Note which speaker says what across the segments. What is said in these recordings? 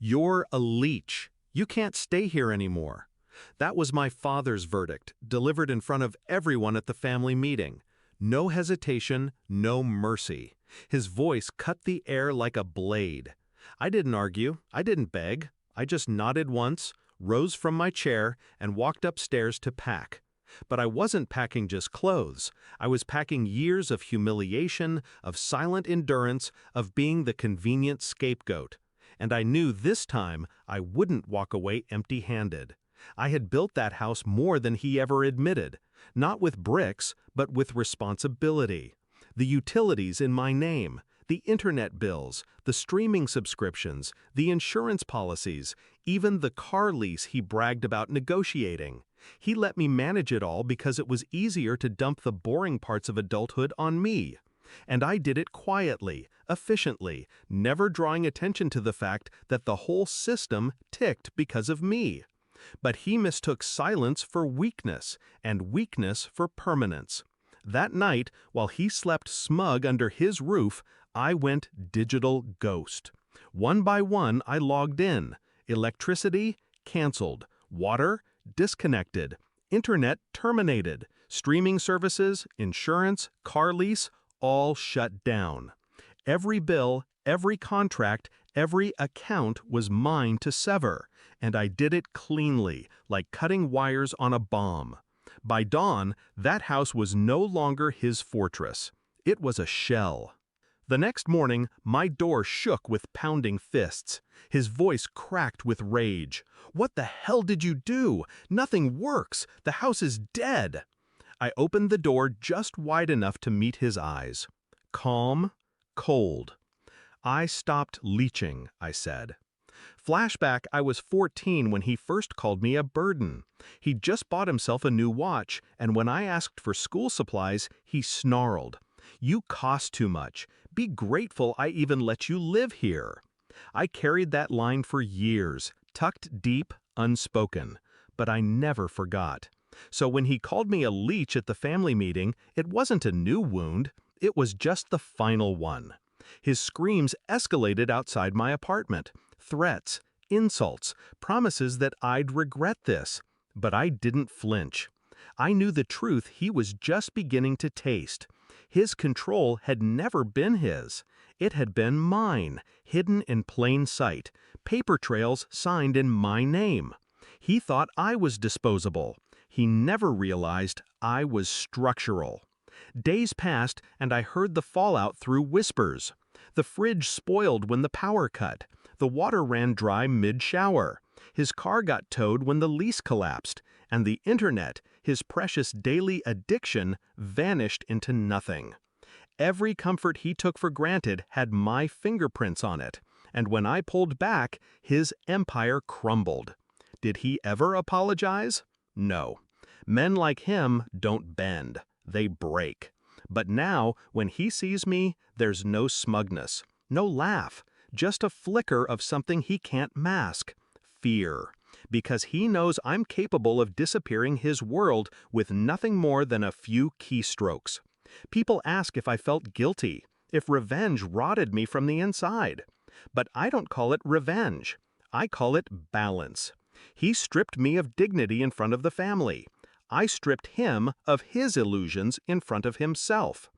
Speaker 1: You're a leech. You can't stay here anymore. That was my father's verdict, delivered in front of everyone at the family meeting. No hesitation, no mercy. His voice cut the air like a blade. I didn't argue, I didn't beg. I just nodded once, rose from my chair, and walked upstairs to pack. But I wasn't packing just clothes. I was packing years of humiliation, of silent endurance, of being the convenient scapegoat. And I knew this time I wouldn't walk away empty-handed. I had built that house more than he ever admitted, not with bricks, but with responsibility. The utilities in my name, the internet bills, the streaming subscriptions, the insurance policies, even the car lease he bragged about negotiating. He let me manage it all because it was easier to dump the boring parts of adulthood on me. And I did it quietly, efficiently, never drawing attention to the fact that the whole system ticked because of me. But he mistook silence for weakness, and weakness for permanence. That night, while he slept smug under his roof, I went digital ghost. One by one, I logged in. Electricity, canceled. Water, disconnected. Internet, terminated. Streaming services, insurance, car lease, all shut down. Every bill, every contract, every account was mine to sever, and I did it cleanly, like cutting wires on a bomb. By dawn, that house was no longer his fortress. It was a shell. The next morning, my door shook with pounding fists. His voice cracked with rage. "What the hell did you do? Nothing works. The house is dead." I opened the door just wide enough to meet his eyes. Calm, cold. "I stopped leeching," I said. Flashback, I was 14 when he first called me a burden. He'd just bought himself a new watch, and when I asked for school supplies, he snarled, "You cost too much. Be grateful I even let you live here." I carried that line for years, tucked deep, unspoken. But I never forgot. So when he called me a leech at the family meeting, it wasn't a new wound. It was just the final one. His screams escalated outside my apartment. Threats, insults, promises that I'd regret this. But I didn't flinch. I knew the truth he was just beginning to taste. His control had never been his. It had been mine, hidden in plain sight, paper trails signed in my name. He thought I was disposable. He never realized I was structural. Days passed, and I heard the fallout through whispers. The fridge spoiled when the power cut. The water ran dry mid-shower. His car got towed when the lease collapsed. And the internet, his precious daily addiction, vanished into nothing. Every comfort he took for granted had my fingerprints on it. And when I pulled back, his empire crumbled. Did he ever apologize? No. Men like him don't bend. They break. But now, when he sees me, there's no smugness, no laugh, just a flicker of something he can't mask. Fear. Because he knows I'm capable of disappearing his world with nothing more than a few keystrokes. People ask if I felt guilty, if revenge rotted me from the inside. But I don't call it revenge. I call it balance. He stripped me of dignity in front of the family. I stripped him of his illusions in front of himself.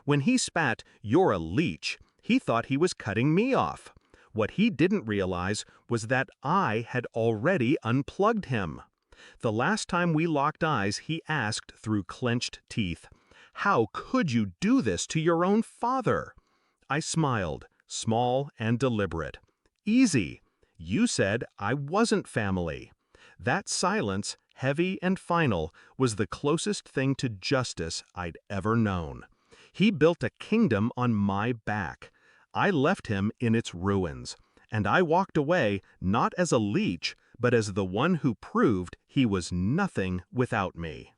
Speaker 1: When he spat, "You're a leech," he thought he was cutting me off. What he didn't realize was that I had already unplugged him. The last time we locked eyes, he asked through clenched teeth, "How could you do this to your own father?" I smiled, small and deliberate. "Easy. You said I wasn't family." That silence, heavy and final, was the closest thing to justice I'd ever known. He built a kingdom on my back. I left him in its ruins, and I walked away not as a leech, but as the one who proved he was nothing without me.